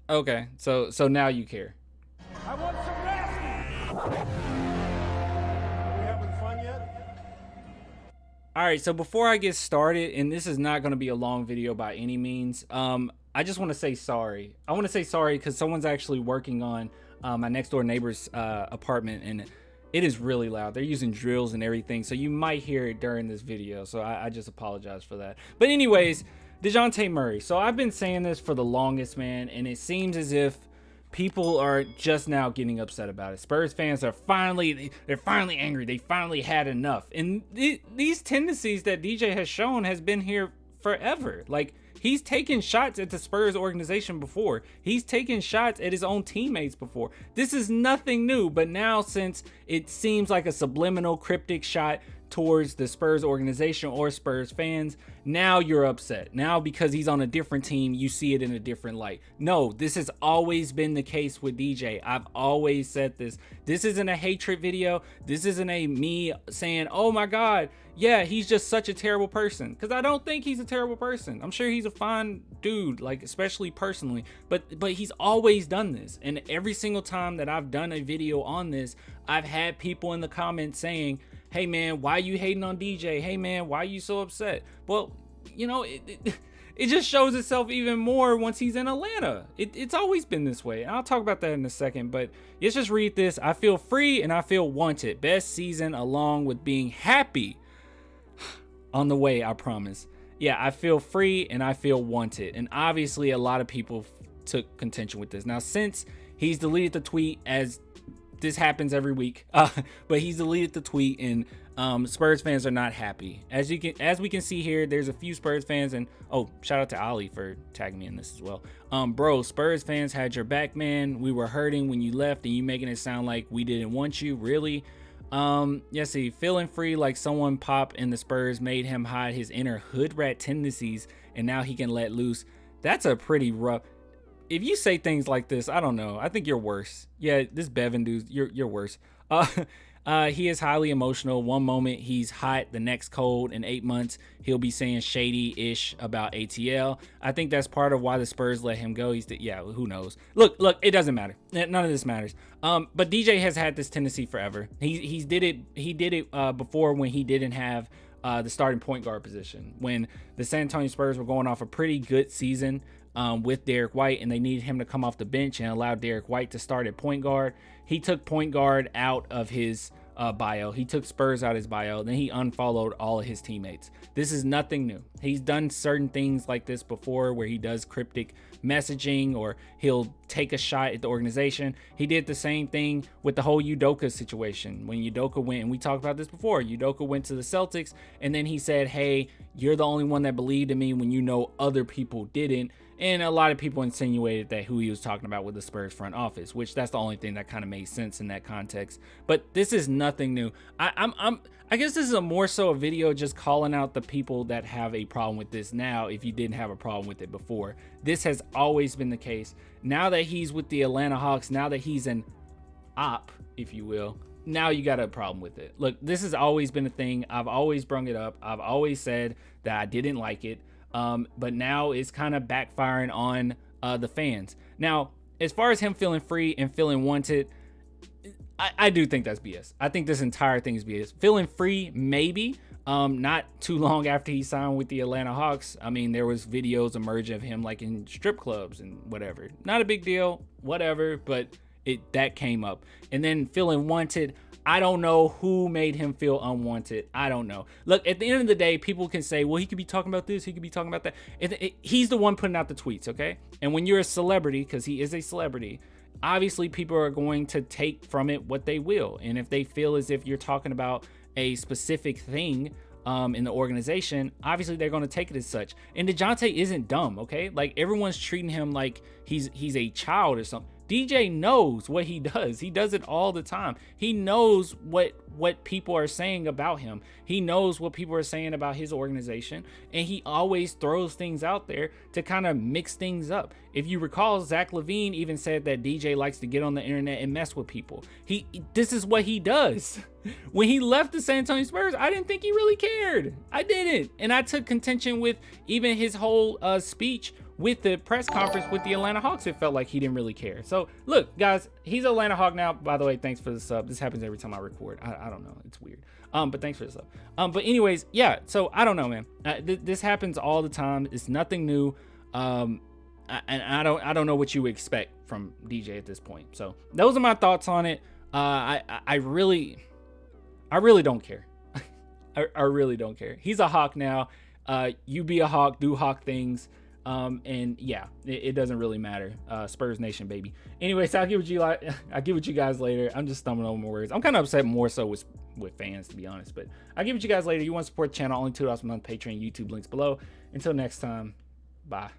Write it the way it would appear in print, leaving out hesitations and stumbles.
Okay, so now you care. I want some rest. Are we having fun yet? All right, so before I get started, and this is not going to be a long video by any means, I just want to say sorry. I want to say sorry because someone's actually working on my next door neighbor's apartment, and it is really loud. They're using drills and everything, so you might hear it during this video. So I just apologize for that. But anyways, Dejounte Murray. So I've been saying this for the longest, man, and it seems as if people are just now getting upset about it. Spurs fans are they're finally angry. They finally had enough. And these tendencies that DJ has shown has been here forever. Like, he's taken shots at the Spurs organization before. He's taken shots at his own teammates before. This is nothing new, but now, since it seems like a subliminal cryptic shot towards the Spurs organization or Spurs fans, now you're upset. Now, because he's on a different team, you see it in a different light. No, this has always been the case with DJ. I've always said this. This isn't a hatred video. This isn't a me saying, oh my God, yeah, he's just such a terrible person. Because I don't think he's a terrible person. I'm sure he's a fine dude, like, especially personally. But he's always done this. And every single time that I've done a video on this, I've had people in the comments saying, hey man, why you hating on DJ? Hey man, why you so upset? Well, you know, it just shows itself even more once he's in Atlanta. It's always been this way. And I'll talk about that in a second, but let's just read this. I feel free and I feel wanted. Best season along with being happy on the way, I promise. Yeah, I feel free and I feel wanted. And obviously a lot of people took contention with this. Now, since he's deleted the tweet, as this happens every week, but he's deleted the tweet, and Spurs fans are not happy. As we can see here, there's a few Spurs fans, and oh, shout out to Ali for tagging me in this as well. Bro, Spurs fans had your back, man. We were hurting when you left, and you making it sound like we didn't want you, really. Yes, see, feeling free like someone pop in the Spurs made him hide his inner hood rat tendencies, and now he can let loose. That's a pretty rough. If you say things like this, I don't know. I think you're worse. Yeah, this Bevan dude, you're worse. He is highly emotional. One moment he's hot, the next cold. In 8 months, he'll be saying shady-ish about ATL. I think that's part of why the Spurs let him go. Yeah, who knows? Look, it doesn't matter. None of this matters. But DJ has had this tendency forever. He did it before, when he didn't have the starting point guard position. When the San Antonio Spurs were going off a pretty good season with Derek White, and they needed him to come off the bench and allow Derek White to start at point guard. He took point guard out of his bio. He took Spurs out of his bio. Then he unfollowed all of his teammates. This is nothing new. He's done certain things like this before, where he does cryptic messaging, or he'll take a shot at the organization. He did the same thing with the whole Udoka situation. When Udoka went, and we talked about this before, Udoka went to the Celtics, and then he said, hey, you're the only one that believed in me when you know other people didn't. And a lot of people insinuated that who he was talking about with the Spurs front office, which that's the only thing that kind of made sense in that context. But this is nothing new. I guess this is a more so a video just calling out the people that have a problem with this now, if you didn't have a problem with it before. This has always been the case. Now that he's with the Atlanta Hawks, now that he's an op, if you will, now you got a problem with it. Look, this has always been a thing. I've always brung it up. I've always said that I didn't like it. But now it's kind of backfiring on the fans. Now, as far as him feeling free and feeling wanted, I do think that's BS. I think this entire thing is BS. Feeling free, maybe. Not too long after he signed with the Atlanta Hawks, I mean, there was videos emerging of him like in strip clubs and whatever. Not a big deal, whatever, but that came up. And then feeling wanted, I don't know who made him feel unwanted. I don't know. Look, at the end of the day, people can say, well, he could be talking about this, he could be talking about that. He's the one putting out the tweets, okay? And when you're a celebrity, because he is a celebrity, obviously people are going to take from it what they will. And if they feel as if you're talking about a specific thing in the organization, obviously they're going to take it as such. And DeJounte isn't dumb, okay? Like, everyone's treating him like he's a child or something. DJ knows what he does. He does it all the time. He knows what people are saying about him. He knows what people are saying about his organization, and he always throws things out there to kind of mix things up. If you recall, Zach LaVine even said that DJ likes to get on the internet and mess with people. This is what he does. When he left the San Antonio Spurs, I didn't think he really cared. I didn't. And I took contention with even his whole speech with the press conference with the Atlanta Hawks, it felt like he didn't really care. So look, guys, he's an Atlanta Hawk now. By the way, thanks for the sub. This happens every time I record. I don't know, it's weird. But thanks for the sub. But anyways, yeah. So I don't know, man. This happens all the time. It's nothing new. And I don't know what you would expect from DJ at this point. So those are my thoughts on it. I really don't care. I really don't care. He's a Hawk now. You be a Hawk, do Hawk things. And yeah, it doesn't really matter. Spurs Nation, baby. Anyways, I'll get with you guys later. I'm just stumbling over my words. I'm kind of upset more so with fans, to be honest. But I'll get with you guys later. You want to support the channel, only $2 a month, Patreon, YouTube, links below. Until next time, bye.